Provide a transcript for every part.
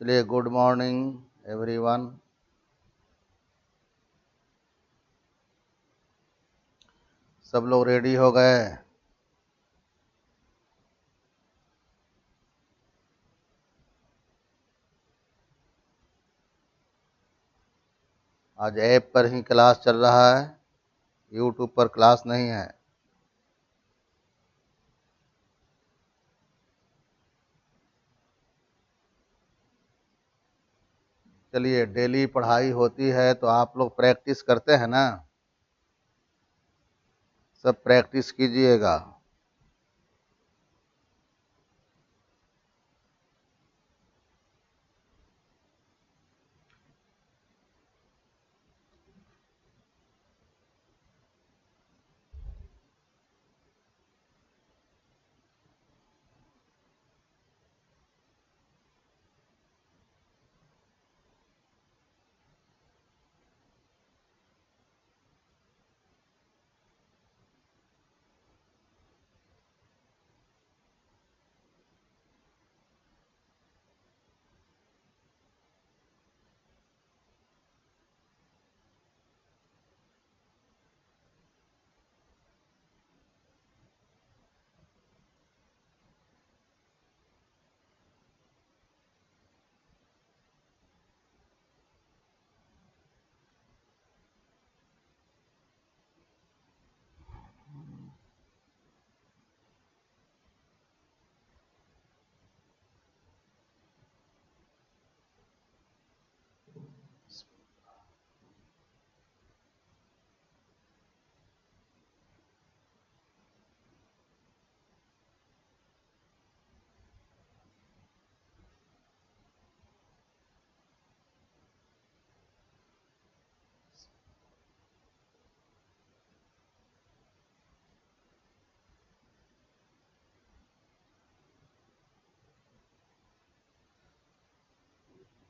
चलिए, good morning everyone. सब लोग रेडी हो गए? आज ऐप पर ही क्लास चल रहा है, यूट्यूब पर क्लास नहीं है। चलिए, डेली पढ़ाई होती है तो आप लोग प्रैक्टिस करते हैं ना? सब प्रैक्टिस कीजिएगा।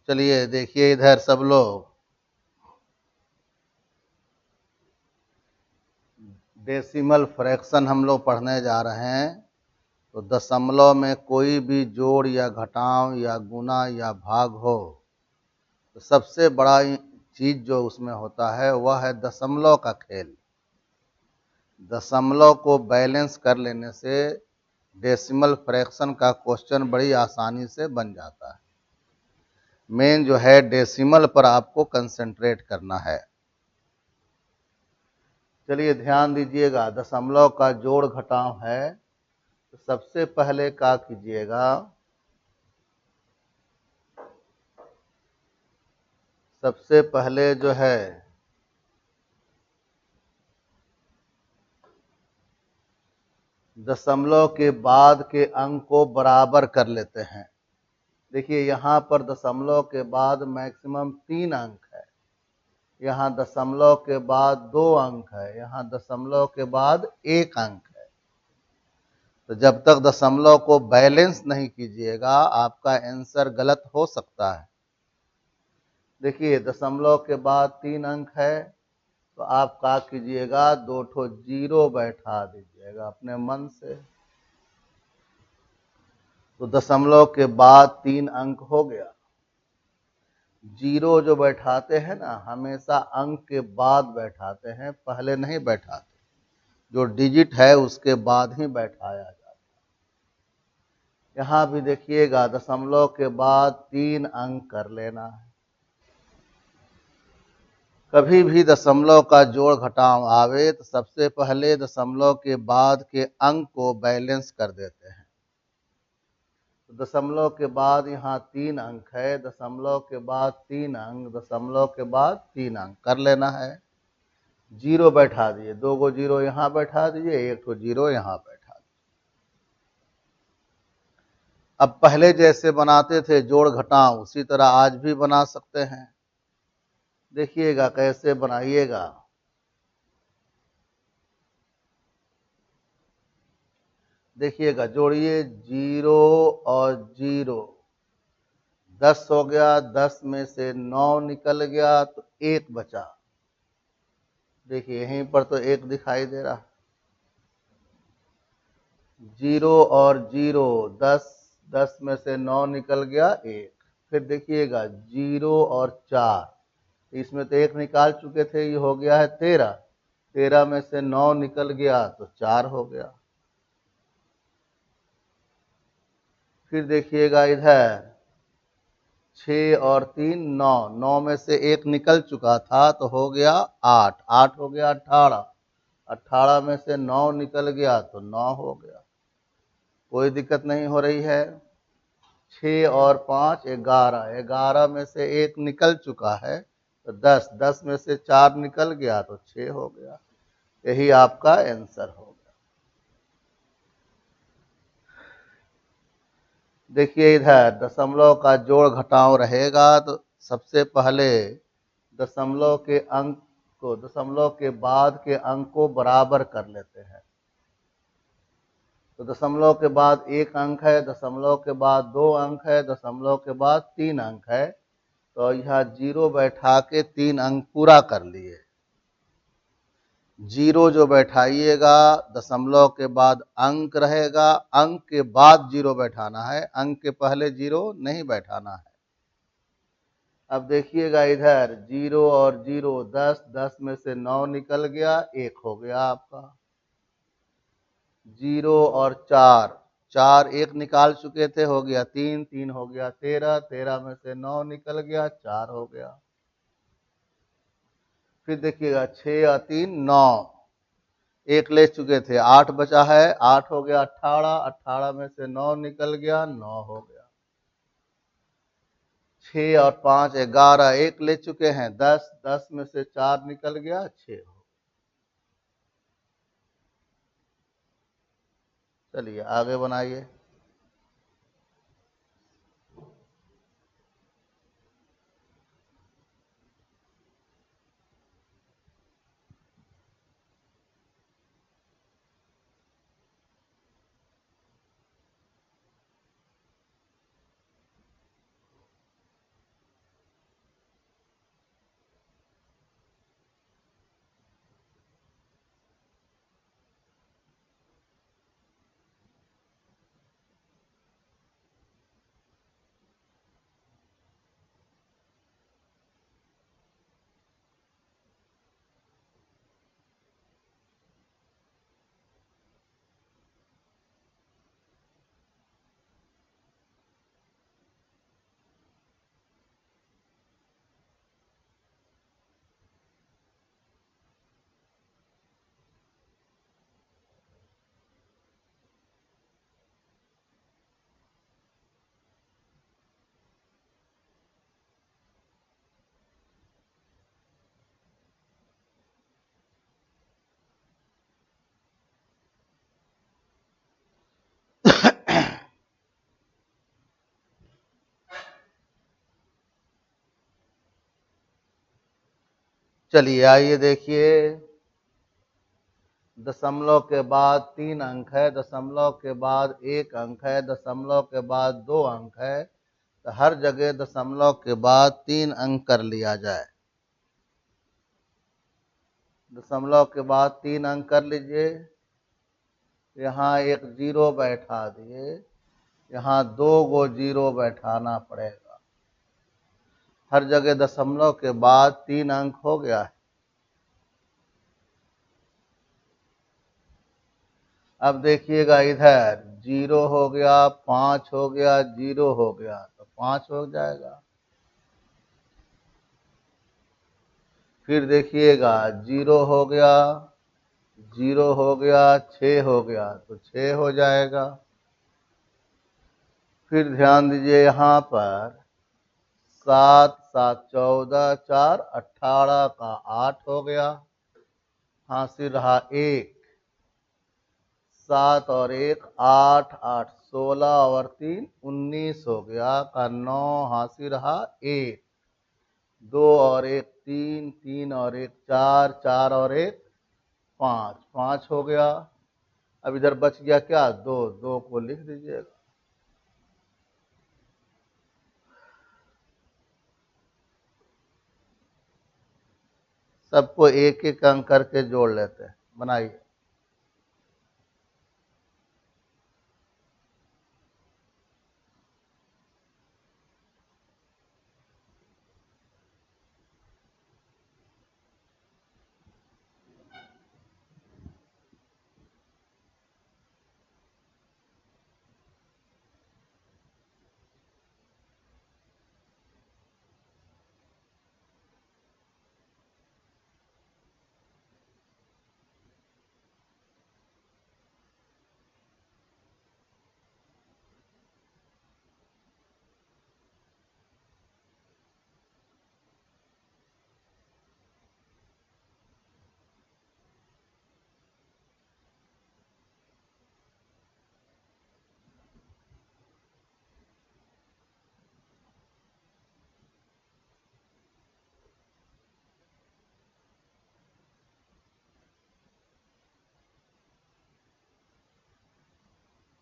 चलिए, देखिए इधर सब लोग, डेसिमल फ्रैक्शन हम लोग पढ़ने जा रहे हैं। तो दशमलव में कोई भी जोड़ या घटाव या गुना या भाग हो तो सबसे बड़ा चीज जो उसमें होता है वह है दशमलव का खेल। दशमलव को बैलेंस कर लेने से डेसिमल फ्रैक्शन का क्वेश्चन बड़ी आसानी से बन जाता है। मेन जो है डेसिमल पर आपको कंसंट्रेट करना है। चलिए, ध्यान दीजिएगा, दशमलव का जोड़ घटाव है तो सबसे पहले क्या कीजिएगा, सबसे पहले जो है दशमलव के बाद के अंक को बराबर कर लेते हैं। देखिए, यहाँ पर दशमलव के बाद मैक्सिमम 3 अंक है, यहाँ दशमलव के बाद 2 अंक है, यहाँ दशमलव के बाद 1 अंक है। तो जब तक दशमलव को बैलेंस नहीं कीजिएगा आपका आंसर गलत हो सकता है। देखिए, दशमलव के बाद 3 अंक है तो आप क्या कीजिएगा, 2 ठो जीरो बैठा दीजिएगा अपने मन से। तो दशमलव के बाद 3 अंक हो गया। जीरो जो बैठाते हैं ना, हमेशा अंक के बाद बैठाते हैं, पहले नहीं बैठाते। जो डिजिट है उसके बाद ही बैठाया जाता है। यहाँ भी देखिएगा, दशमलव के बाद 3 अंक कर लेना है। कभी भी दशमलव का जोड़ घटाव आवे तो सबसे पहले दशमलव के बाद के अंक को बैलेंस कर देते हैं। तो दशमलव के बाद यहाँ 3 अंक है, दशमलव के बाद 3 अंक, दशमलव के बाद 3 अंक कर लेना है। जीरो बैठा दिए, 2 गो जीरो यहाँ बैठा दीजिए, 1 ठो जीरो यहाँ बैठा दीजिए। अब पहले जैसे बनाते थे जोड़ घटाव उसी तरह आज भी बना सकते हैं। देखिएगा कैसे बनाइएगा। देखिएगा, जोड़िए 0 और 0, 10 हो गया, 10 में से 9 निकल गया तो 1 बचा। देखिए यहीं पर तो 1 दिखाई दे रहा। 0 और 0, 10, 10 में से 9 निकल गया 1। फिर देखिएगा 0 और 4, इसमें तो 1 निकाल चुके थे, ये हो गया है 13। 13 में से 9 निकल गया तो 4 हो गया। फिर देखिएगा इधर 6 और 3 9, 9 में से 1 निकल चुका था तो हो गया 8, 8 हो गया 18, 18 में से 9 निकल गया तो 9 हो गया। कोई दिक्कत नहीं हो रही है। 6 और 5 11, 11 में से 1 निकल चुका है तो 10, 10 में से 4 निकल गया तो 6 हो गया। यही आपका आंसर हो गया। देखिए इधर दशमलव का जोड़ घटाव रहेगा तो सबसे पहले दशमलव के अंक को दशमलव के बाद के अंक को बराबर कर लेते हैं। तो दशमलव के बाद 1 अंक है, दशमलव के बाद 2 अंक है, दशमलव के बाद 3 अंक है, तो यहाँ 0 बैठा के 3 अंक पूरा कर लिए। 0 जो बैठाइएगा दशमलव के बाद अंक रहेगा, अंक के बाद 0 बैठाना है, अंक के पहले 0 नहीं बैठाना है। अब देखिएगा इधर 0 और 0 10, 10 में से 9 निकल गया, 1 हो गया आपका। 0 और 4, 4 1 निकाल चुके थे, हो गया 3, 3 हो गया 13, 13 में से 9 निकल गया, 4 हो गया। फिर देखिएगा 6 और 3 9, 1 ले चुके थे, 8 बचा है, 8 हो गया 18, 18 में से 9 निकल गया, 9 हो गया। 6 और 5 11, 1 ले चुके हैं, 10, 10 में से 4 निकल गया, 6 हो। चलिए आगे बनाइए। चलिए आइए देखिए, दशमलव के बाद 3 अंक है, दशमलव के बाद 1 अंक है, दशमलव के बाद 2 अंक है, तो हर जगह दशमलव के बाद 3 अंक कर लिया जाए। दशमलव के बाद 3 अंक कर लीजिए। यहाँ एक 0 बैठा दिए, यहाँ 2 गो 0 बैठाना पड़ेगा। हर जगह दशमलव के बाद 3 अंक हो गया है। अब देखिएगा इधर 0 हो गया, 5 हो गया, 0 हो गया तो 5 हो जाएगा। फिर देखिएगा 0 हो गया, 0 हो गया, 6 हो गया तो 6 हो जाएगा। फिर ध्यान दीजिए यहाँ पर 7 7 14, 4 18 का 8 हो गया, हासिल रहा 1। 7 और 1 8, 8 16 और 3 19 हो गया का 9, हासिल रहा 1। 2 और 1 3, 3 और 1 4, 4 और 1 5, 5 हो गया। अब इधर बच गया क्या, 2, 2 को लिख दीजिएगा। सबको एक एक अंक करके जोड़ लेते हैं, बनाइए।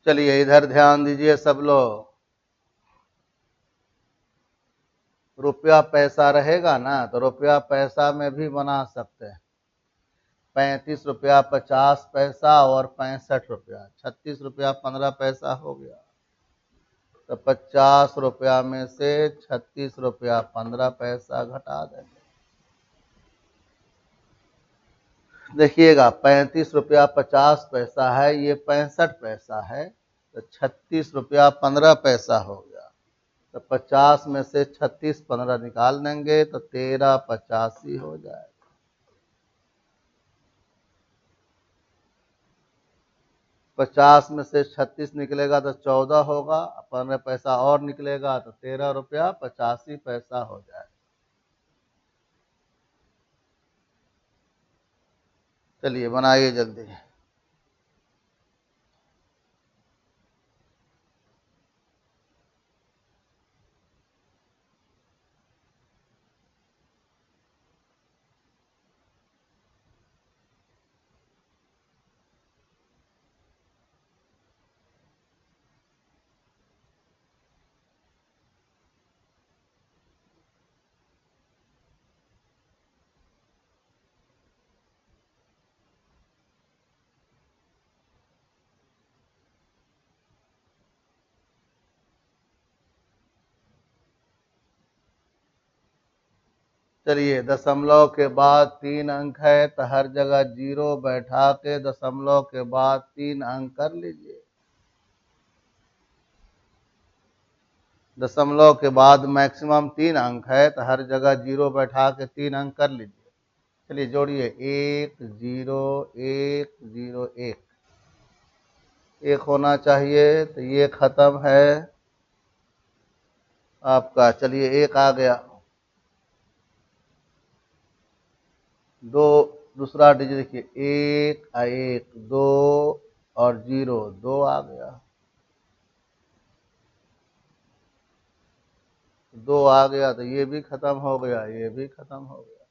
चलिए इधर ध्यान दीजिए सब लोग। रुपया पैसा रहेगा ना तो रुपया पैसा में भी बना सकते हैं। 35 रुपया 50 पैसा और 65 रुपया, 36 रुपया 15 पैसा हो गया। तो 50 रुपया में से 36 रुपया 15 पैसा घटा देंगे। देखिएगा 35 रुपया 50 पैसा है, ये 65 पैसा है, तो 36 रुपया 15 पैसा हो गया। तो 50 में से 36 15 निकाल देंगे तो 13 85 हो जाएगा। 50 में से 36 निकलेगा तो 14 होगा, 15 पैसा और निकलेगा तो 13 रुपया 85 पैसा हो जाएगा। चलिए बनाइए जल्दी। चलिए दशमलव के बाद 3 अंक है तो हर जगह 0 बैठा के दशमलव के बाद 3 अंक कर लीजिए। दशमलव के बाद मैक्सिमम 3 अंक है तो हर जगह 0 बैठा के 3 अंक कर लीजिए। चलिए जोड़िए 1 0 1 0 1। 1 होना चाहिए तो ये खत्म है आपका। चलिए 1 आ गया। दो दूसरा डिजिट देखिए 1 1 2 और 0 2 आ गया। 2 आ गया तो ये भी खत्म हो गया, ये भी खत्म हो गया।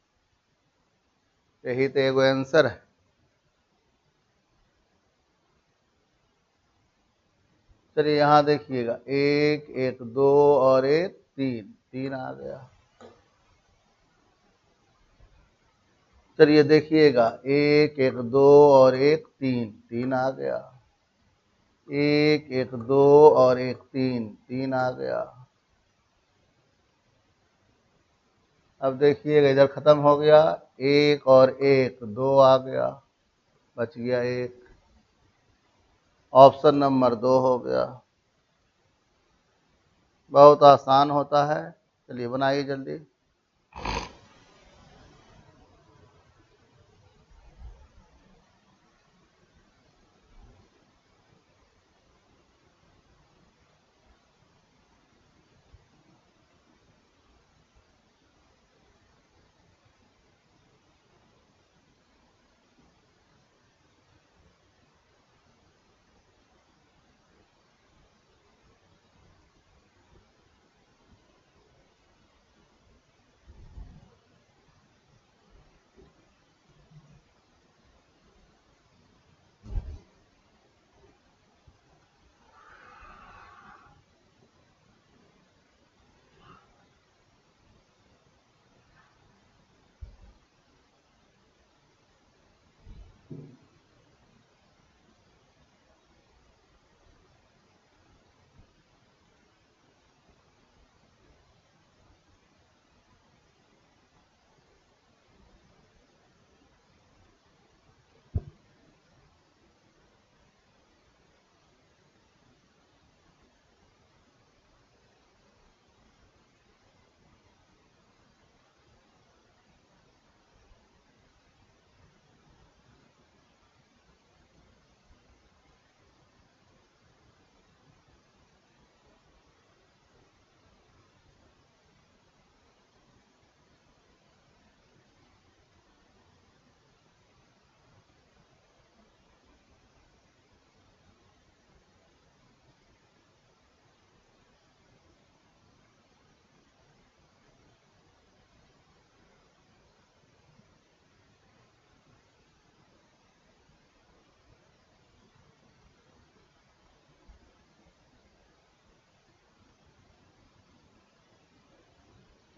यही तो एगो आंसर है। चलिए यहाँ देखिएगा 1 1 2 और 1 3 3 आ गया। चलिए देखिएगा 1 1 2 और 1 3 3 आ गया। 1 1 2 और 1 3 3 आ गया। अब देखिएगा इधर खत्म हो गया। 1 और 1 2 आ गया, बच गया 1। ऑप्शन नंबर 2 हो गया। बहुत आसान होता है। चलिए बनाइए जल्दी।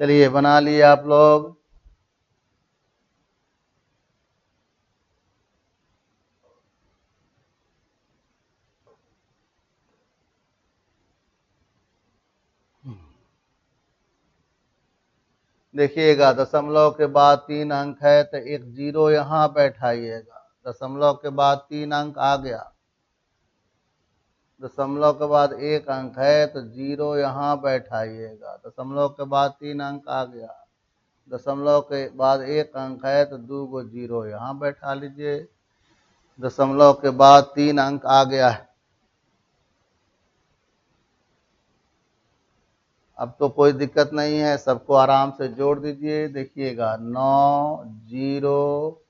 चलिए बना लिए आप लोग। देखिएगा दशमलव के बाद 3 अंक है तो एक जीरो यहाँ बैठाइएगा। दशमलव के बाद 3 अंक आ गया। दशमलव के बाद 1 अंक है तो जीरो यहाँ बैठाइएगा। दशमलव के बाद 3 अंक आ गया। दशमलव के बाद 1 अंक है तो 2 गो जीरो यहाँ बैठा लीजिए। दशमलव के बाद 3 अंक आ गया है। अब तो कोई दिक्कत नहीं है, सबको आराम से जोड़ दीजिए। देखिएगा 9 0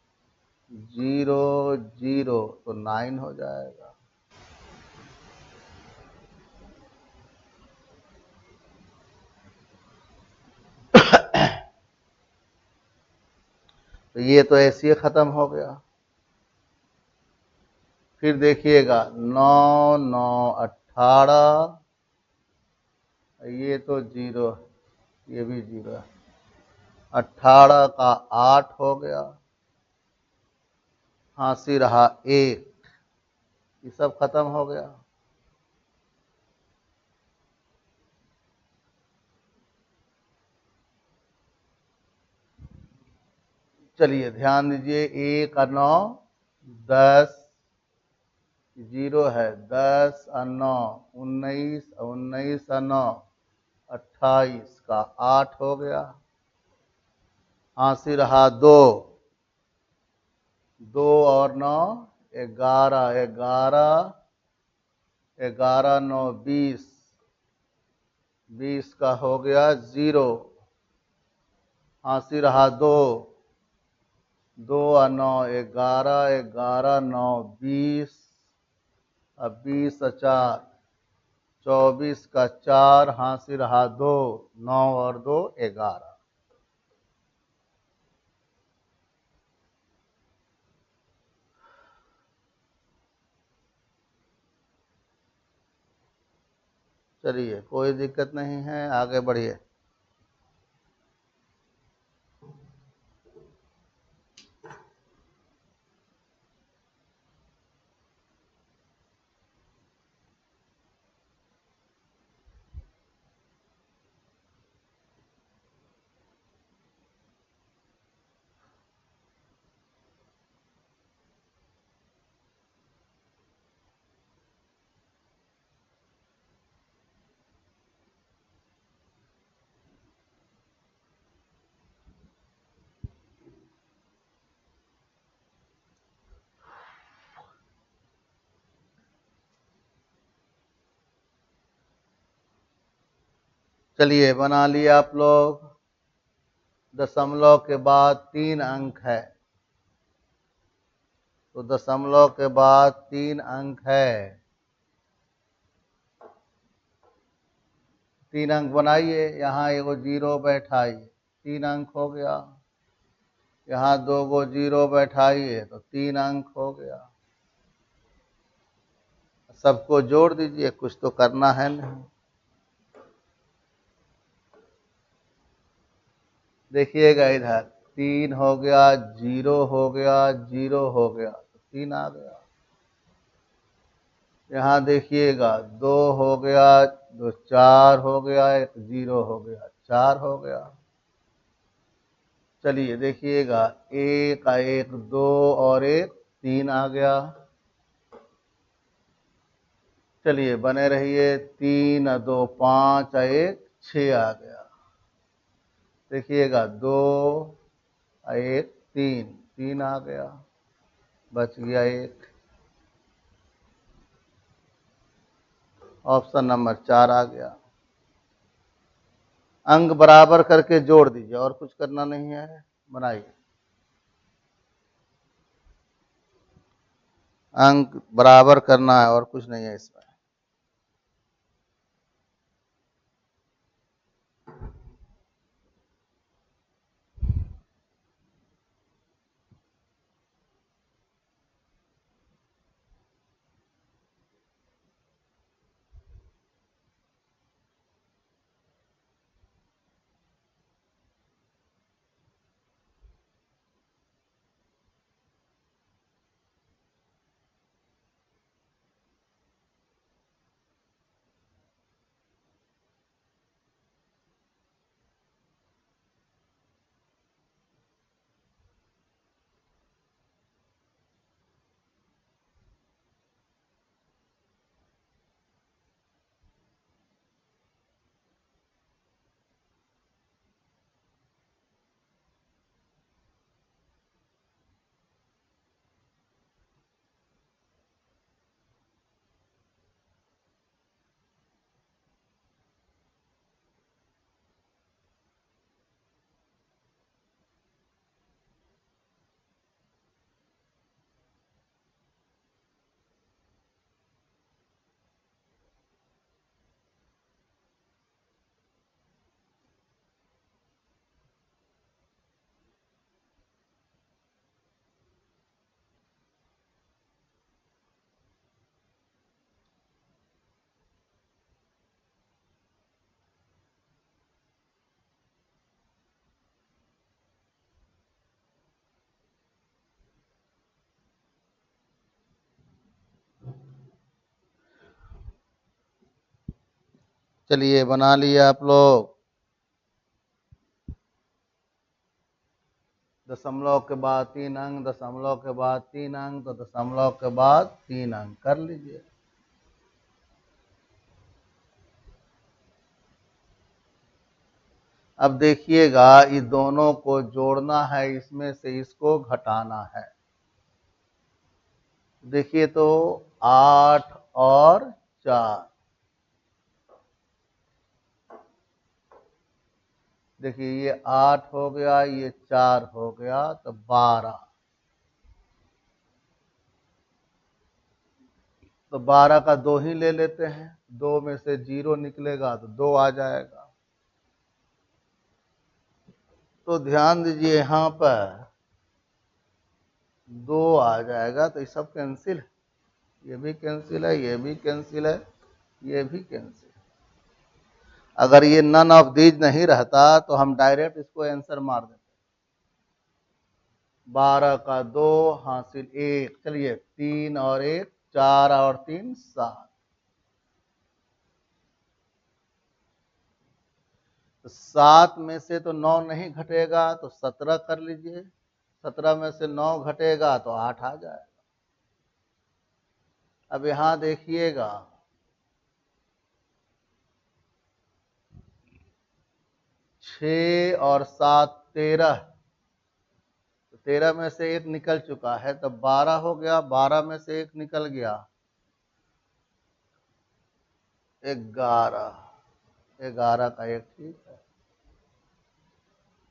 0 0 तो 9 हो जाएगा। तो ये तो ऐसे ही खत्म हो गया। फिर देखिएगा 9 9 18, ये तो जीरो, ये भी जीरो है। 18 का 8 हो गया, हांसी रहा 1, ये सब खत्म हो गया। चलिए ध्यान दीजिए, 1 और 9 10, जीरो है, 10 और 9 19, 19 और 9 28 का 8 हो गया, हांसी रहा 2, 2 और 9 11, 11, 11 9 20, 20 का हो गया 0, हांसी रहा 2, 2 और 9 11, 11 9 20, अब 20 और 4 24 का 4, हांसी रहा 2, 9 और 2 11। चलिए कोई दिक्कत नहीं है, आगे बढ़िए। चलिए बना लिए आप लोग। दशमलव के बाद 3 अंक है, तो दशमलव के बाद 3 अंक है, 3 अंक बनाइए। यहाँ एगो जीरो बैठाइए, 3 अंक हो गया। यहाँ 2 गो जीरो बैठाइए तो 3 अंक हो गया। सबको जोड़ दीजिए, कुछ तो करना है नहीं। देखिएगा इधर 3 हो गया, 0 हो गया, 0 हो गया तो 3 आ गया। यहाँ देखिएगा 2 हो गया, 2 4 हो गया, 1 0 हो गया, 4 हो गया। चलिए देखिएगा 1 1 2 और 1 3 आ गया। चलिए बने रहिए, 3 2 5 1 6 आ गया। देखिएगा 2 1 3, 3 आ गया, बच गया 1। ऑप्शन नंबर 4 आ गया। अंक बराबर करके जोड़ दीजिए, और कुछ करना नहीं है, बनाइए। अंक बराबर करना है और कुछ नहीं है इसमें। चलिए बना लिए आप लोग। दशमलव के बाद 3 अंक, दशमलव के बाद 3 अंक, तो दशमलव के बाद 3 अंक कर लीजिए। अब देखिएगा, ये दोनों को जोड़ना है, इसमें से इसको घटाना है। देखिए तो 8 और 4, देखिए ये 8 हो गया, ये 4 हो गया, तो 12। तो 12 का 2 ही ले लेते हैं, 2 में से 0 निकलेगा तो 2 आ जाएगा। तो ध्यान दीजिए यहाँ पर 2 आ जाएगा, तो ये सब कैंसिल है, ये भी कैंसिल है, ये भी कैंसिल है, ये भी कैंसिल है। अगर ये नन ऑफ दीज नहीं रहता तो हम डायरेक्ट इसको आंसर मार देते। 12 का 2 हासिल 1, चलिए 3 और 1 4 और 3 7। तो 7 में से तो 9 नहीं घटेगा, तो 17 कर लीजिए। 17 में से 9 घटेगा तो 8 आ जाएगा। अब यहां देखिएगा, 6 और 7 13, तो 13 में से 1 निकल चुका है, तो 12 हो गया, 12 में से 1 निकल गया, 11। 11 का 1 ठीक है,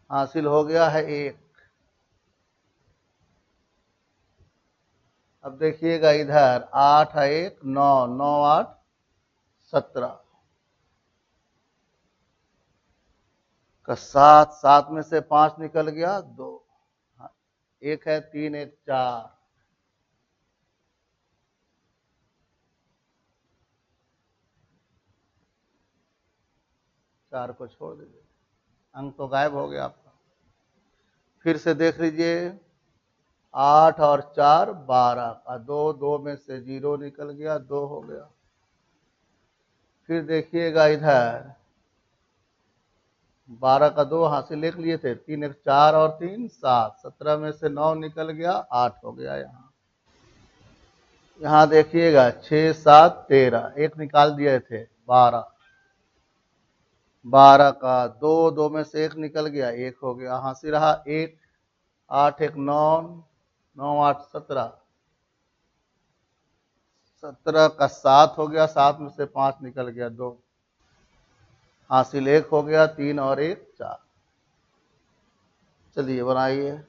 हासिल हो गया है 1। अब देखिएगा इधर 8 है 1 9, 9 8 17 का 7, 7 में से 5 निकल गया 2, 1 है 3 1 4। 4 को छोड़ दीजिए, अंक तो गायब हो गया आपका। फिर से देख लीजिए, 8 और 4 12 का 2, 2 में से 0 निकल गया, 2 हो गया। फिर देखिएगा इधर 12 का 2 हासिल लिख लिए थे, 3 1 4 और 3 7, 17 में से 9 निकल गया, 8 हो गया। यहाँ देखिएगा 6 7 13, 1 निकाल दिए थे, 12। 12 का 2, 2 में से 1 निकल गया, 1 हो गया, हासिल रहा 1। 8 1 9, 9 8 17, 17 का 7 हो गया, 7 में से 5 निकल गया, 2, हासिल 1 हो गया, 3 और 1 4। चलिए बनाइए।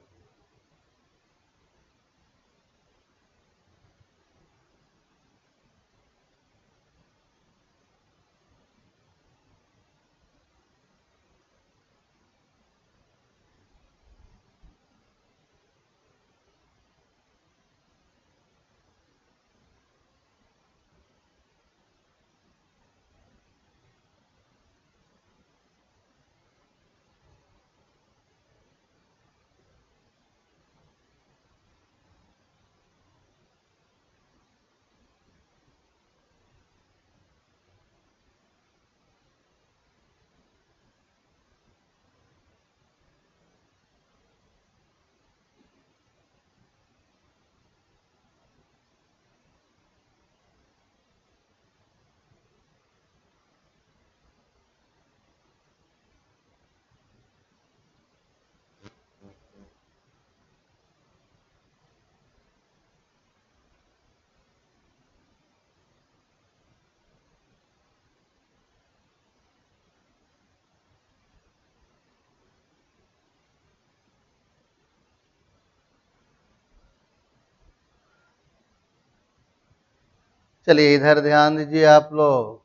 चलिए इधर ध्यान दीजिए आप लोग,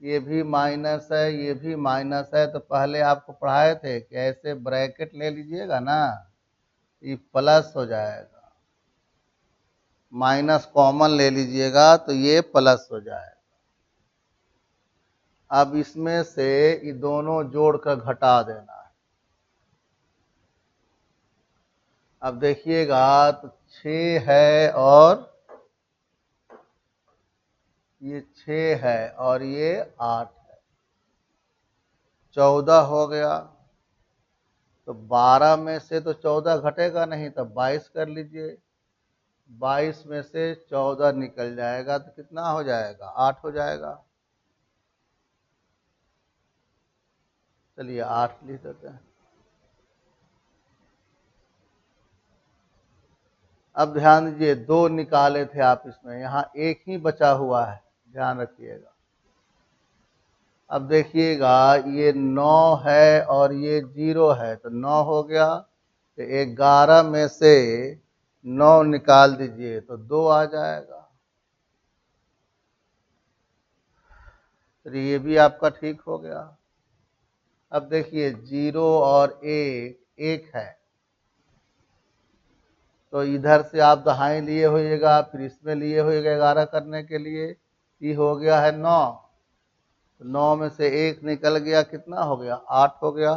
ये भी माइनस है, ये भी माइनस है, तो पहले आपको पढ़ाए थे कि ऐसे ब्रैकेट ले लीजिएगा ना, ये प्लस हो जाएगा। माइनस कॉमन ले लीजिएगा तो ये प्लस हो जाएगा। अब इसमें से ये दोनों जोड़कर घटा देना है। अब देखिएगा तो 6 है और ये 6 है और ये 8 है, 14 हो गया, तो 12 में से तो 14 घटेगा नहीं, तो 22 कर लीजिए। 22 में से 14 निकल जाएगा तो कितना हो जाएगा? 8 हो जाएगा। चलिए 8 लिख देते हैं। अब ध्यान दीजिए, 2 निकाले थे आप इसमें, यहाँ एक ही बचा हुआ है, ध्यान रखिएगा। अब देखिएगा, ये 9 है और ये 0 है, तो 9 हो गया, तो 11 में से 9 निकाल दीजिए तो 2 आ जाएगा। तो ये भी आपका ठीक हो गया। अब देखिए 0 और 1 है, तो इधर से आप दहाई लिए होइएगा, फिर इसमें लिए होइएगा 11 करने के लिए। ये हो गया है 9, तो 9 में से 1 निकल गया, कितना हो गया? 8 हो गया।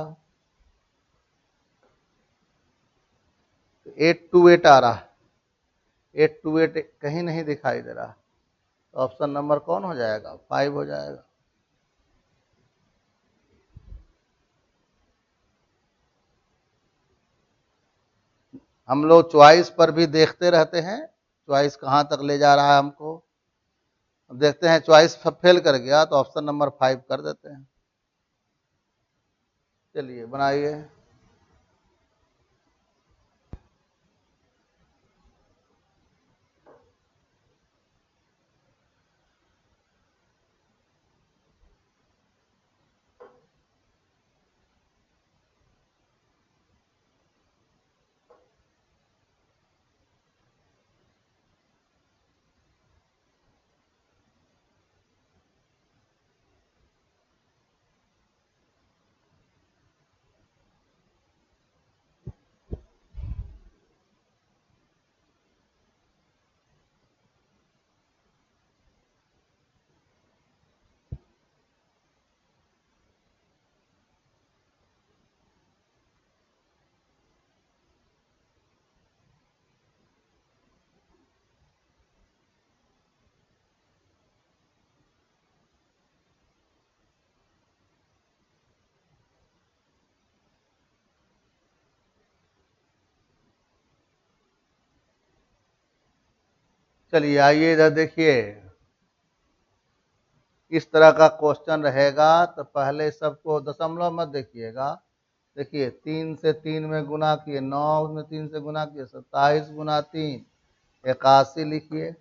8 टू 8 आ रहा है, 8 टू 8 कहीं नहीं दिखाई दे रहा, तो ऑप्शन नंबर कौन हो जाएगा? 5 हो जाएगा। हम लोग चॉइस पर भी देखते रहते हैं, चॉइस कहाँ तक ले जा रहा है हमको। अब देखते हैं, चॉइस फेल कर गया तो ऑप्शन नंबर 5 कर देते हैं। चलिए बनाइए। चलिए आइए इधर देखिए, इस तरह का क्वेश्चन रहेगा तो पहले सबको दशमलव मत देखिएगा। देखिए 3 से 3 में गुना किए, 9 में 3 से गुना किए, 27 गुना 3 81 लिखिए।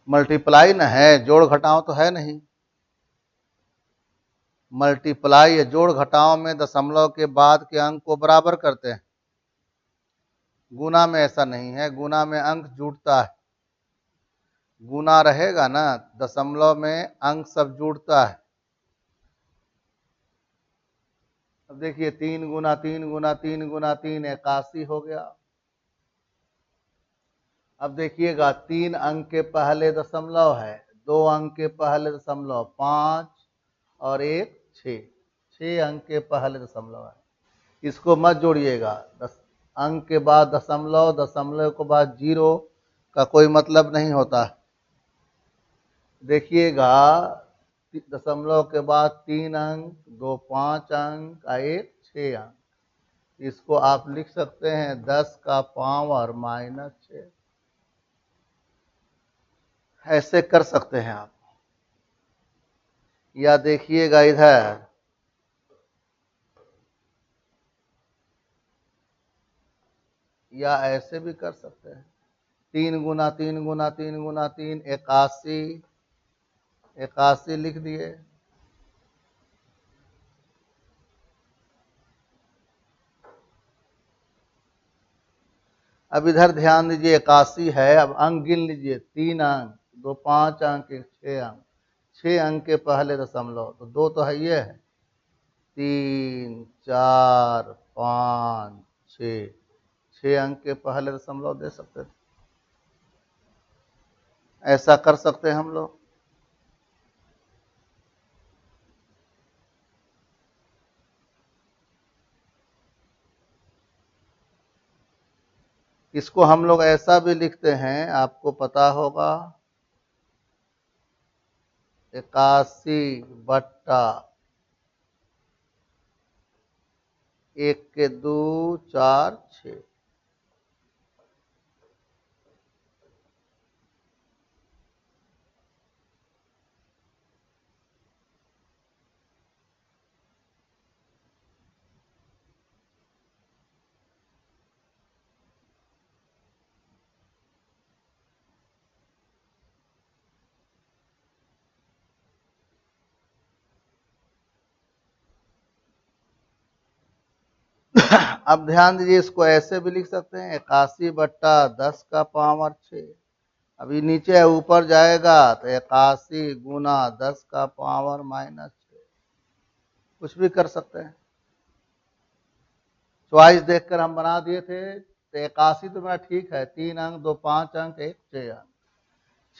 मल्टीप्लाई न है, जोड़ घटाव तो है नहीं। मल्टीप्लाई या जोड़ घटाव में दशमलव के बाद के अंक को बराबर करते हैं। गुना में ऐसा नहीं है, गुना में अंक जुड़ता है। गुना रहेगा ना, दशमलव में अंक सब जुड़ता है। अब देखिए 3 गुना 3 गुना 3 गुना 3 81 हो गया। अब देखिएगा 3 अंक के पहले दशमलव है, 2 अंक के पहले दशमलव 5 और 1 6, 6 अंक के पहले दशमलव है। इसको मत जोड़िएगा, अंक के बाद दशमलव, दशमलव के बाद 0 का कोई मतलब नहीं होता। देखिएगा दशमलव के बाद 3 अंक, 2 5 अंक, 1 6 अंक, इसको आप लिख सकते हैं 10 का पावर -6। ऐसे कर सकते हैं आप। या देखिएगा इधर, या ऐसे भी कर सकते हैं, 3 गुना 3 गुना 3 गुना 3 81, 81 लिख दिए। अब इधर ध्यान दीजिए, 81 है, अब अंक गिन लीजिए, 3 अंक, 2 5 अंक, 1 6 अंक, 6 अंक के पहले दशमलव, तो 2 तो है, ये है 3 4 5 6, 6 अंक के पहले दशमलव दे सकते थे। ऐसा कर सकते हैं हम लोग। इसको हम लोग ऐसा भी लिखते हैं, आपको पता होगा, 81/1 के 2 4 6। अब ध्यान दीजिए, इसको ऐसे भी लिख सकते हैं 81/10 का पावर 6। अभी नीचे ऊपर जाएगा तो 81 × 10 का पावर-6। कुछ भी कर सकते हैं। चॉइस देखकर हम बना दिए थे। तो 81 तो मेरा ठीक है, 3 अंक, 2 5 अंक, 1 6 अंक।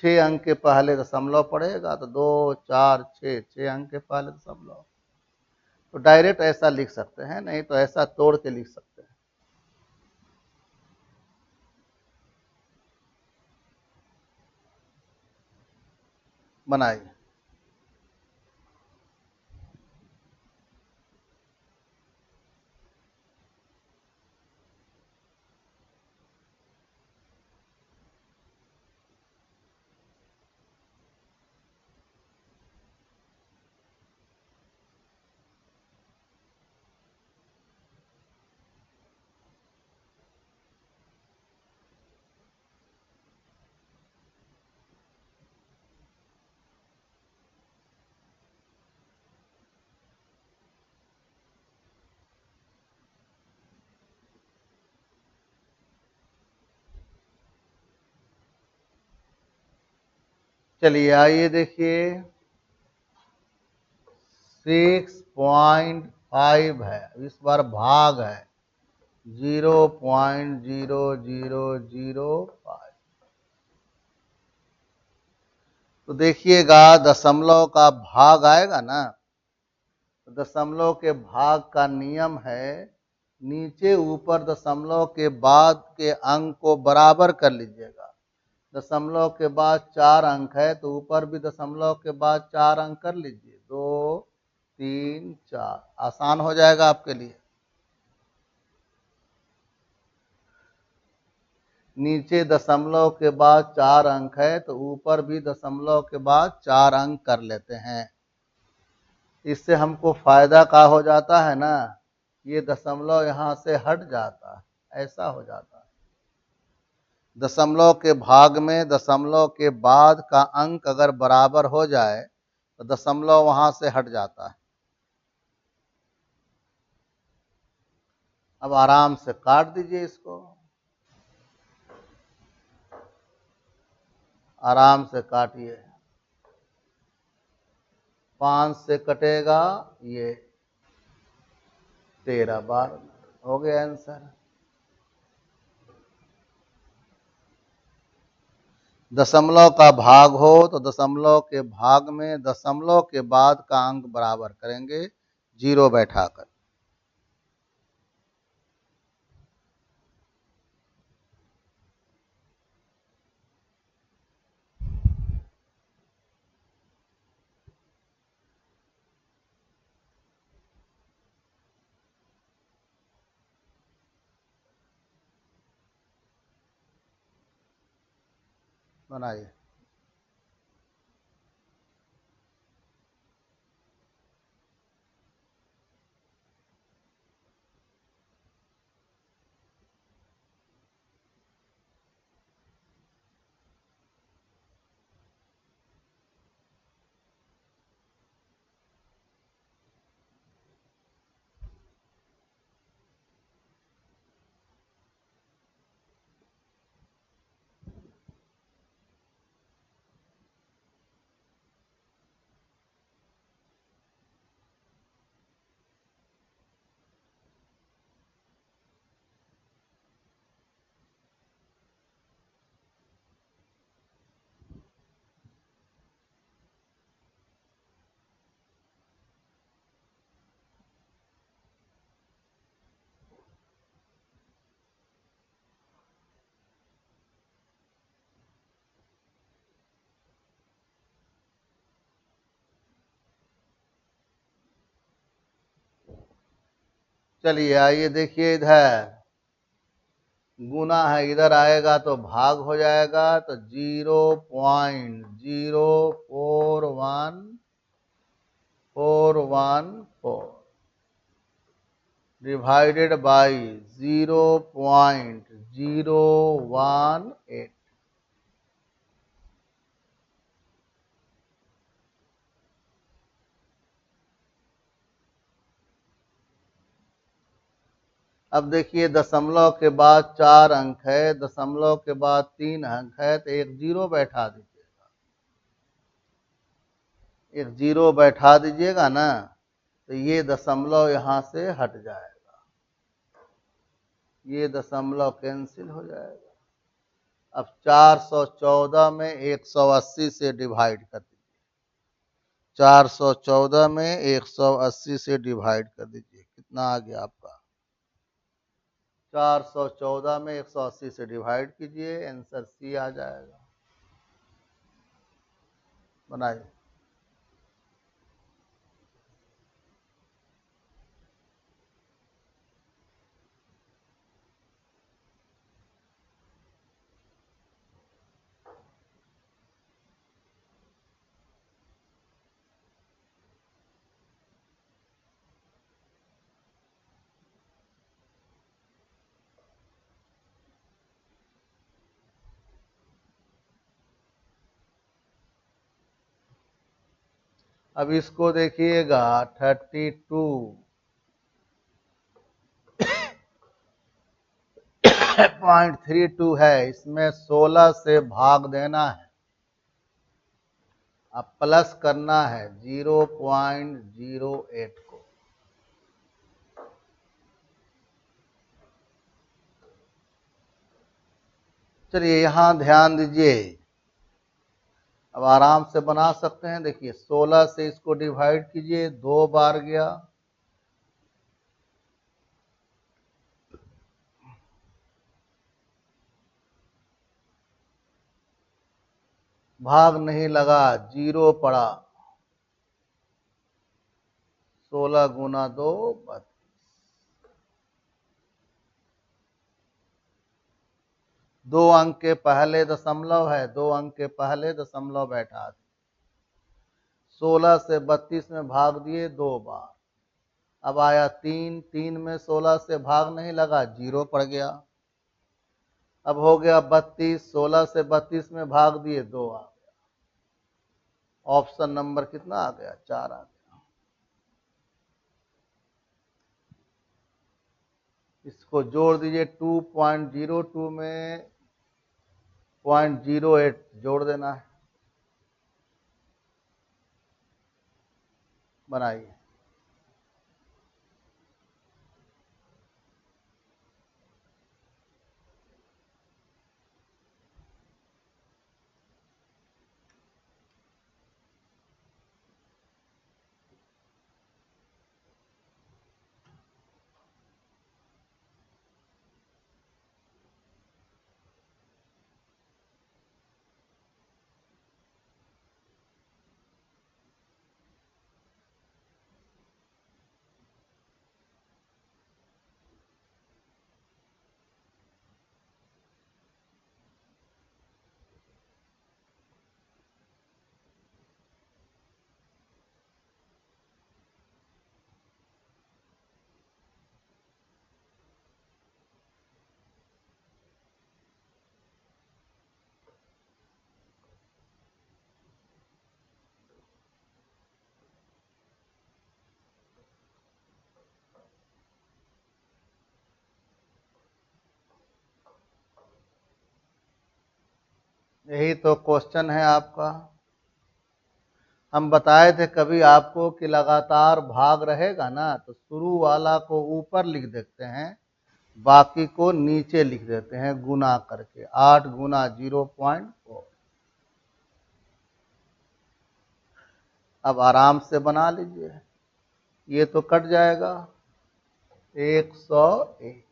6 अंक के पहले दशमलव पड़ेगा तो 2 4 6, 6 अंक के पहले दशमलव। तो डायरेक्ट ऐसा लिख सकते हैं, नहीं तो ऐसा तोड़ के लिख सकते हैं। बनाइए। चलिए आइए देखिए, 6.5 है, इस बार भाग है 0.0005। तो देखिएगा दशमलव का भाग आएगा ना, तो दशमलव के भाग का नियम है, नीचे ऊपर दशमलव के बाद के अंक को बराबर कर लीजिएगा। दशमलव के बाद 4 अंक है तो ऊपर भी दशमलव के बाद 4 अंक कर लीजिए, 2 3 4, आसान हो जाएगा आपके लिए। नीचे दशमलव के बाद 4 अंक है तो ऊपर भी दशमलव के बाद 4 अंक कर लेते हैं। इससे हमको फायदा का हो जाता है ना, ये दशमलव यहाँ से हट जाता है, ऐसा हो जाता है। दशमलव के भाग में दशमलव के बाद का अंक अगर बराबर हो जाए तो दशमलव वहां से हट जाता है। अब आराम से काट दीजिए इसको, आराम से काटिए। 5 से कटेगा ये 13 बार, हो गया आंसर। दशमलव का भाग हो तो दशमलव के भाग में दशमलव के बाद का अंक बराबर करेंगे 0 बैठाकर। बनाइए। चलिए आइए देखिए इधर गुना है, इधर आएगा तो भाग हो जाएगा, तो 0.041414 डिवाइडेड बाई 0.018। अब देखिए दशमलव के बाद 4 अंक है, दशमलव के बाद 3 अंक है, तो एक जीरो बैठा दीजिएगा, एक जीरो बैठा दीजिएगा ना, तो ये दशमलव यहां से हट जाएगा, ये दशमलव कैंसिल हो जाएगा। अब 414 में 180 से डिवाइड कर दीजिए, 414 में 180 से डिवाइड कर दीजिए, कितना आ गया आपका? 414 में 180 से डिवाइड कीजिए, आंसर सी आ जाएगा। बनाइए। अब इसको देखिएगा 32.32 है, इसमें 16 से भाग देना है, अब प्लस करना है 0.08 को। चलिए यहां ध्यान दीजिए, अब आराम से बना सकते हैं। देखिए 16 से इसको डिवाइड कीजिए, 2 बार गया, भाग नहीं लगा, जीरो पड़ा, 16 गुना 2 32। 2 अंक के पहले दशमलव है, 2 अंक के पहले दशमलव बैठा दी, 16 से 32 में भाग दिए 2 बार, अब आया 3, 3 में 16 से भाग नहीं लगा, जीरो पड़ गया, अब हो गया 32, 16 से 32 में भाग दिए 2 आ गया, ऑप्शन नंबर कितना आ गया? 4 आ गया। इसको जोड़ दीजिए, 2.02 में 0.08 जोड़ देना है। बनाइए। यही तो क्वेश्चन है आपका। हम बताए थे कभी आपको कि लगातार भाग रहेगा ना, तो शुरू वाला को ऊपर लिख देते हैं, बाकी को नीचे लिख देते हैं गुना करके, 8 गुना 0.4। अब आराम से बना लीजिए, ये तो कट जाएगा, 101।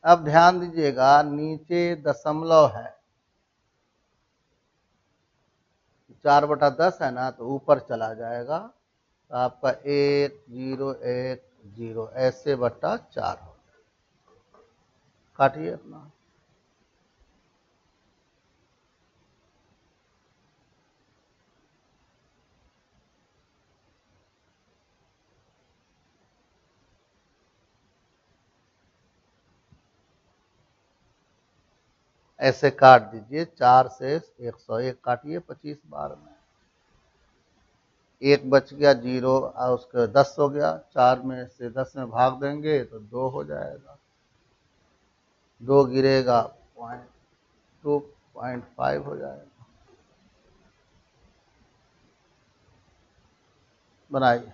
अब ध्यान दीजिएगा, नीचे दशमलव है, 4/10 है ना, तो ऊपर चला जाएगा, तो आपका 1010 ऐसे बट्टा 4 हो, काटिए अपना। ऐसे काट दीजिए, 4 से 101 काटिए 25 बार में। 1 बच गया 0, उसका 10 हो गया, 4 में से 10 में भाग देंगे तो 2 हो जाएगा, 2 गिरेगा 2.5 हो जाएगा। बनाइए।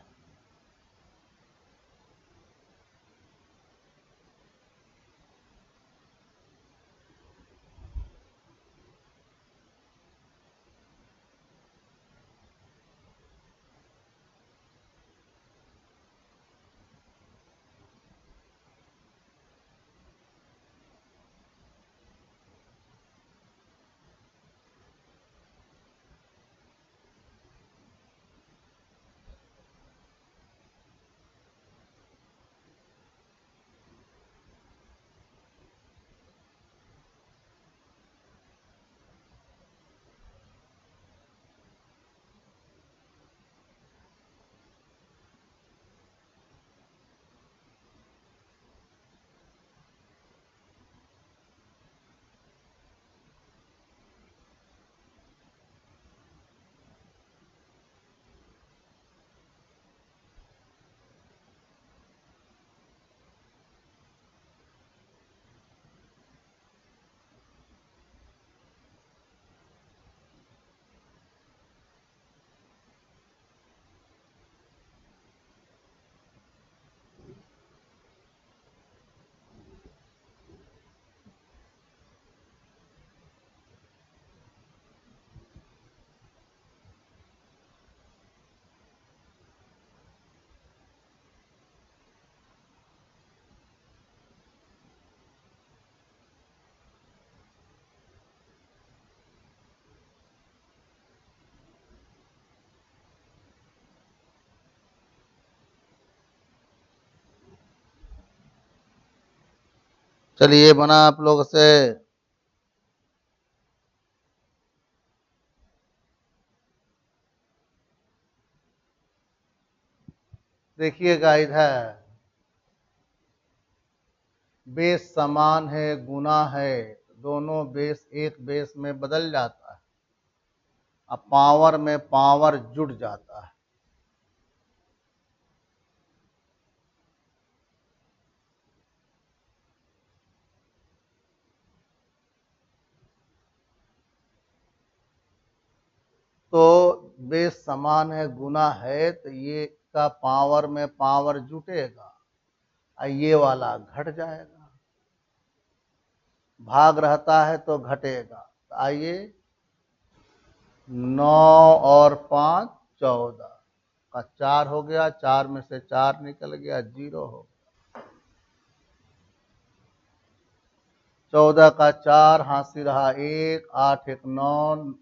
चलिए, बना आप लोग से। देखिएगा इधर, बेस समान है, गुना है, दोनों बेस एक बेस में बदल जाता है, अब पावर में पावर जुड़ जाता है। तो बेस समान है, गुना है, तो ये का पावर में पावर जुटेगा और ये वाला घट जाएगा। भाग रहता है तो घटेगा। तो आइए, 9 और 5 14 का 4 हो गया, 4 में से 4 निकल गया, 0 हो गया। 14 का 4 हासिल रहा 1, 8 1 9,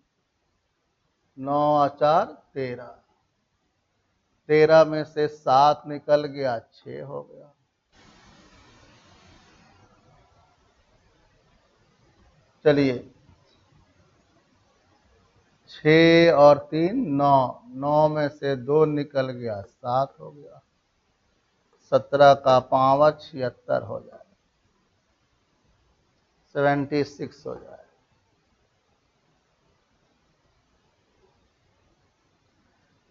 9 और 4 13, 13 में से 7 निकल गया, 6 हो गया। चलिए, 6 और 3 9, 9 में से 2 निकल गया, 7 हो गया। 17 का 5 76 हो जाए, 76 हो जाए।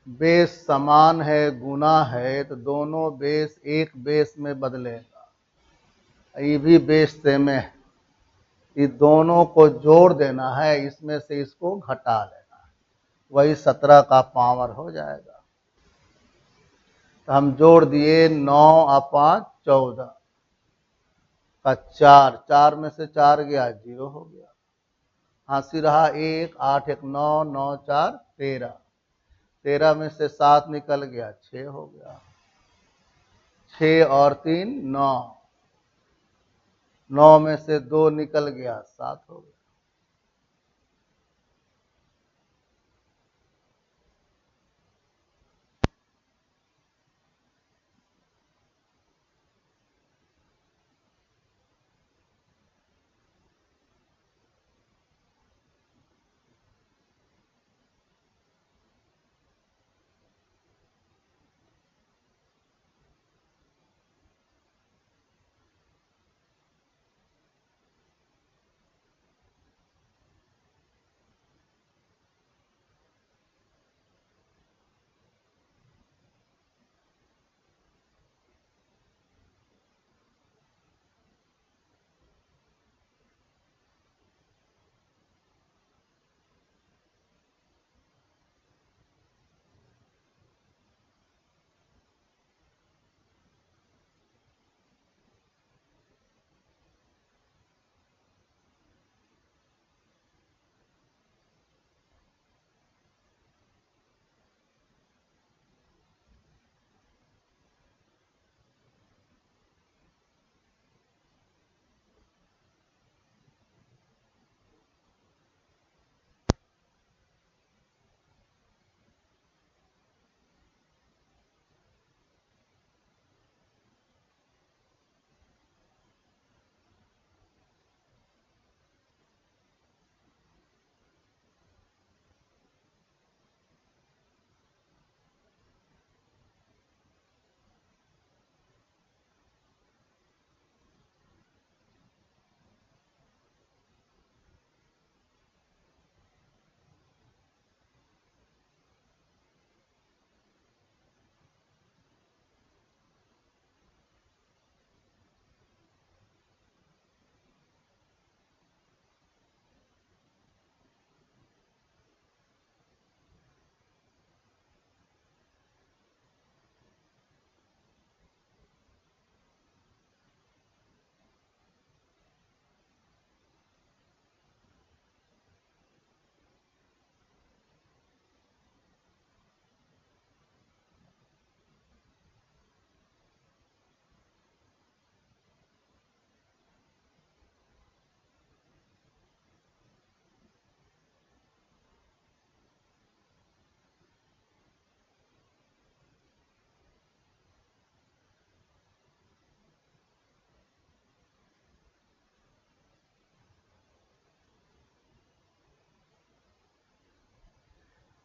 बेस समान है, गुना है, तो दोनों बेस एक बेस में बदलेगा। ये भी बेस सेम है, ये दोनों को जोड़ देना है, इसमें से इसको घटा लेना है, वही 17 का पावर हो जाएगा। तो हम जोड़ दिए 9 और 5 14 का 4, 4 में से 4 गया, 0 हो गया। हासिल रहा 1, 8 1 9, 9 4 13, 13 में से 7 निकल गया, 6 हो गया। 6 और 3 9, 9 में से 2 निकल गया, 7 हो गया।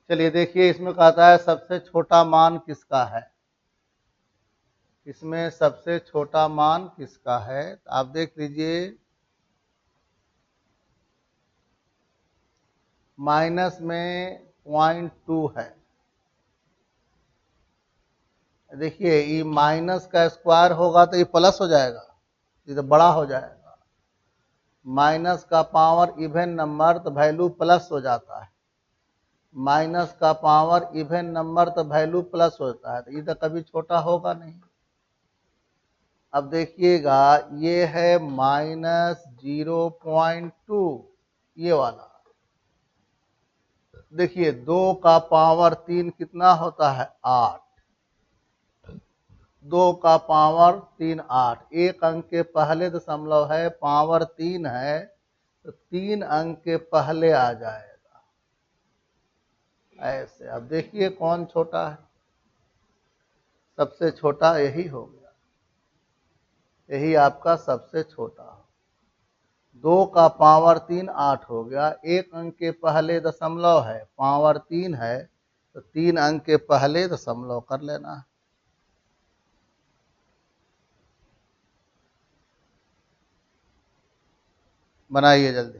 चलिए देखिए, इसमें कहता है सबसे छोटा मान किसका है। इसमें सबसे छोटा मान किसका है, तो आप देख लीजिए माइनस में 0.2 है। देखिए ये माइनस का स्क्वायर होगा तो ये प्लस हो जाएगा, ये तो बड़ा हो जाएगा। माइनस का पावर इवन नंबर तो वैल्यू प्लस हो जाता है, माइनस का पावर इवन नंबर तो वैल्यू प्लस होता है, तो ये तो कभी छोटा होगा नहीं। अब देखिएगा ये है -0.2, ये वाला। देखिए 2 का पावर 3 कितना होता है, 8। 2 का पावर 3 8, एक अंक के पहले दशमलव है, पावर 3 है, तो 3 अंक के पहले आ जाएगा ऐसे। अब देखिए कौन छोटा है, सबसे छोटा यही हो गया, यही आपका सबसे छोटा। 2 का पावर 3 8 हो गया, एक अंक के पहले दशमलव है, पावर 3 है, तो 3 अंक के पहले दशमलव कर लेना है। बनाइए जल्दी।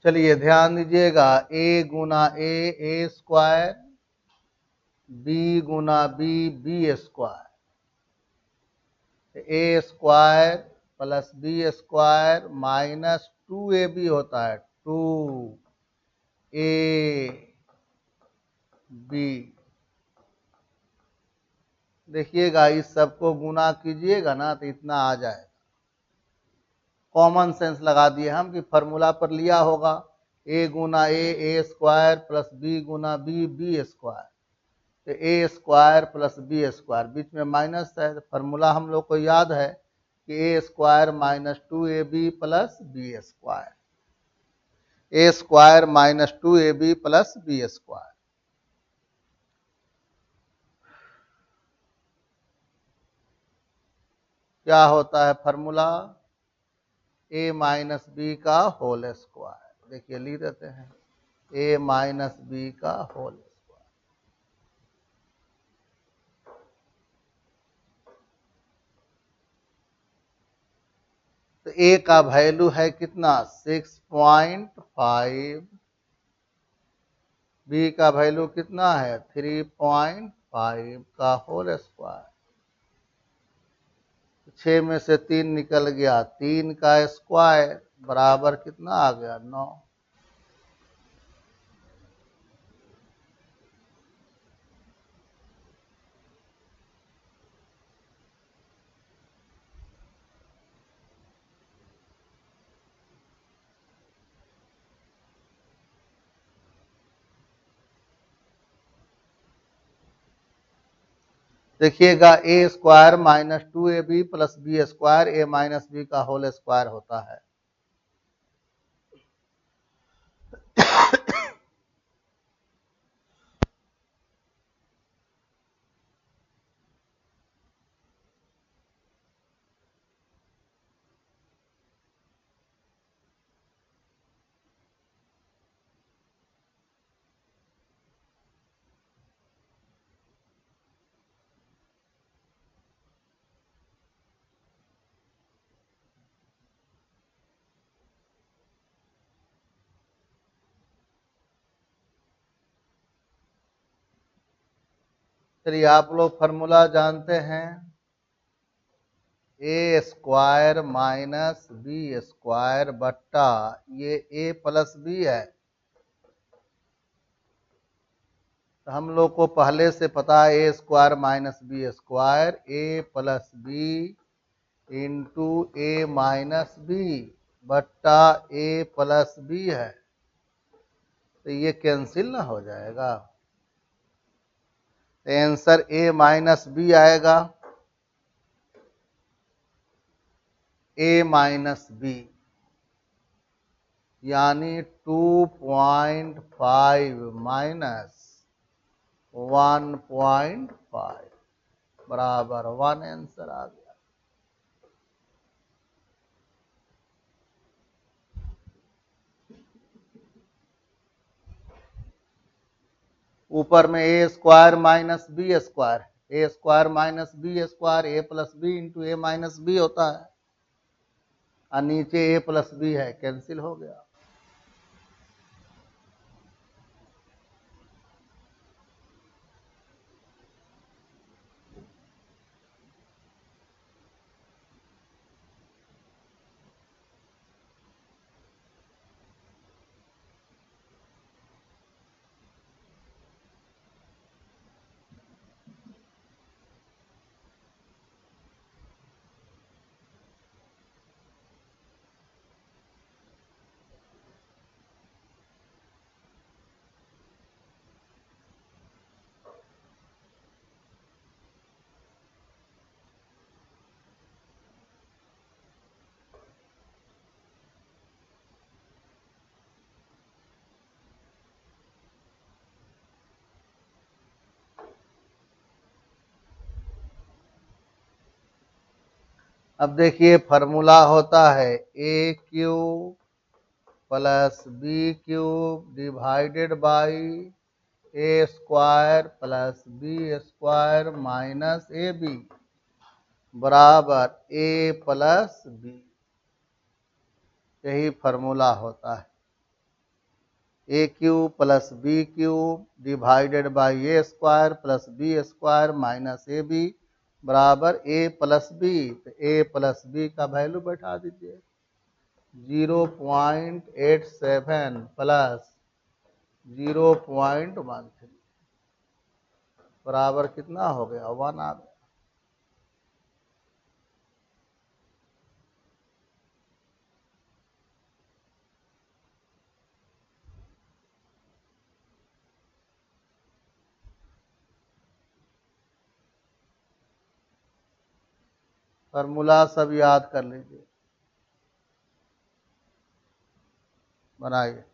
चलिए ध्यान दीजिएगा, a गुना a स्क्वायर, b गुना b square, a square plus b square minus 2ab होता है, 2ab। देखिएगा इस सबको गुना कीजिएगा ना तो इतना आ जाएगा। कॉमन सेंस लगा दिए हम कि फॉर्मूला पर लिया होगा, a गुना a स्क्वायर प्लस b गुना b स्क्वायर, तो a square plus b square, बीच में माइनस है, तो फॉर्मूला हम लोग को याद है कि a square minus 2ab plus b square, a square minus 2ab plus b square. क्या होता है फॉर्मूला, a माइनस बी का होल स्क्वायर। देखिए लिख देते हैं, a माइनस बी का होल स्क्वायर। तो a का वैल्यू है कितना, 6.5, b का वैल्यू कितना है, 3.5 का होल स्क्वायर। 6 में से 3 निकल गया, 3 का स्क्वायर बराबर कितना आ गया, 9। देखिएगा a square minus 2ab plus b square a minus b का होल स्क्वायर होता है। चलिए आप लोग फॉर्मूला जानते हैं, ए स्क्वायर माइनस बी स्क्वायर बट्टा ये ए प्लस बी है। तो हम लोग को पहले से पता है ए square minus B square A plus B into A minus B बट्टा ए प्लस बी है। तो ये कैंसिल ना हो जाएगा, तो आंसर ए माइनस बी आएगा, ए माइनस बी यानी 2.5 माइनस 1.5 बराबर 1 आंसर आ गया। ऊपर में A square minus B square, A square minus B square A plus B into A minus B होता है, और नीचे ए प्लस बी है, कैंसिल हो गया। अब देखिए फॉर्मूला होता है A cube plus B cube divided by A square plus B square minus A B बराबर ए प्लस बी। यही फॉर्मूला होता है, A cube plus B cube divided by A square plus B square minus A B बराबर A plus B. तो A plus B का value बैठा दीजिए, 0.87 plus 0.13 बराबर कितना हो गया, 1 आ गया। फॉर्मूला सब याद कर लीजिए, बनाइए।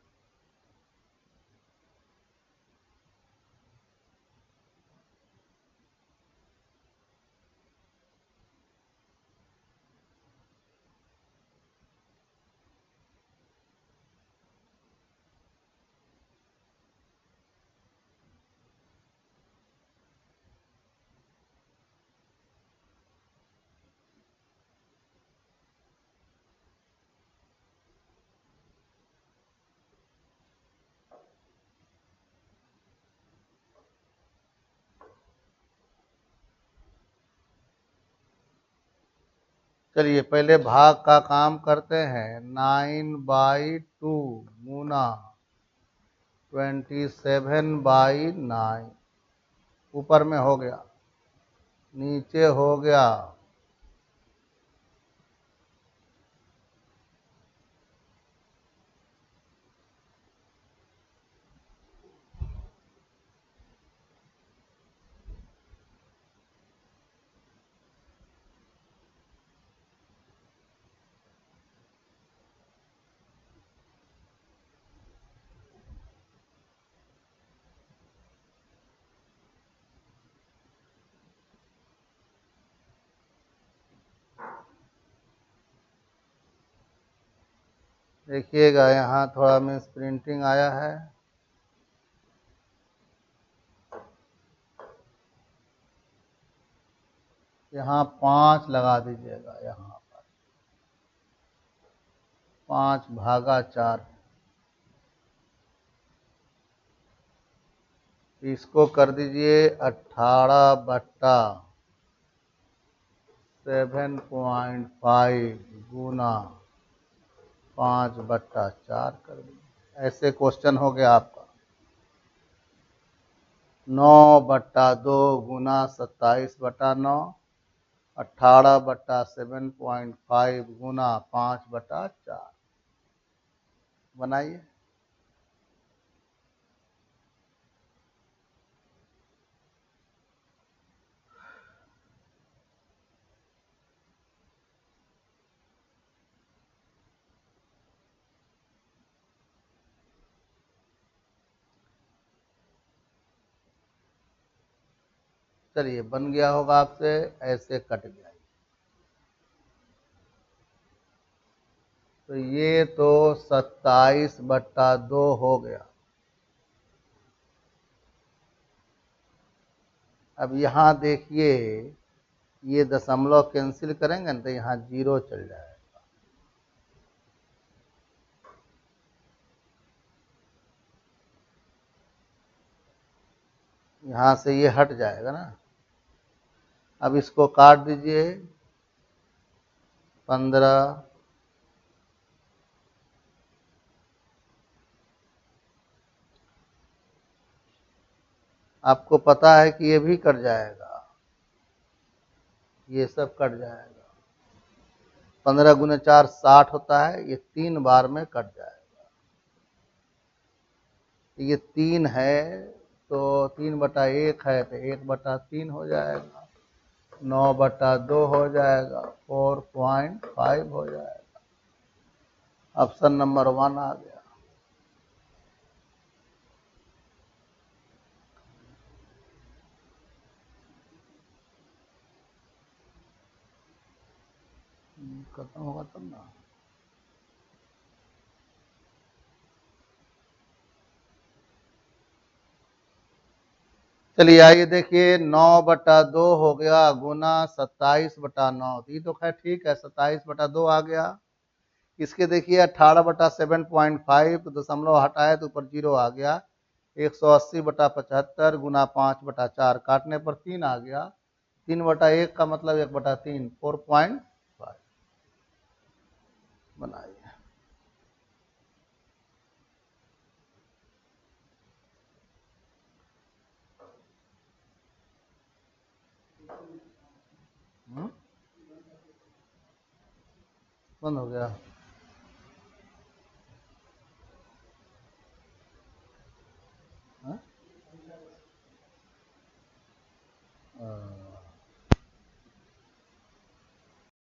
चलिए पहले भाग का काम करते हैं। 9/2 गुना 27/9 ऊपर में हो गया, नीचे हो गया। देखिएगा यहाँ थोड़ा मिस प्रिंटिंग आया है, यहाँ 5 लगा दीजिएगा, यहाँ पर 5/4 इसको कर दीजिए 18/7.5 गुना 5/4 कर दीजिए। ऐसे क्वेश्चन हो गया आपका। 9/2 गुना 27/9, 18/7.5 गुना 5/4 बनाइए। चलिए बन गया होगा आपसे, ऐसे कट गया। तो ये तो 27/2 हो गया। अब यहाँ देखिए, ये दशमलव कैंसिल करेंगे ना तो यहाँ 0 चल जाएगा। यहाँ से ये हट जाएगा ना। अब इसको काट दीजिए। 15, आपको पता है कि ये भी कट जाएगा, ये सब कट जाएगा। 15 गुना 4 60 होता है, ये 3 बार में कट जाएगा। ये 3 है तो 3/1 है तो 1/3 हो जाएगा। 9/2 हो जाएगा, 4.5 हो जाएगा। ऑप्शन नंबर 1 आ गया। खत्म होगा तब ना। चलिए आइए देखिए, 9/2 हो गया गुना 27/9। ये तो खैर ठीक है, 27/2 आ गया। इसके देखिए 18/7.5, तो दशमलव हटाए तो ऊपर 0 आ गया। 180/75 गुना 5/4, काटने पर 3 आ गया। 3/1 का मतलब 1/3, 4.5 बनाइए। बंद हो गया।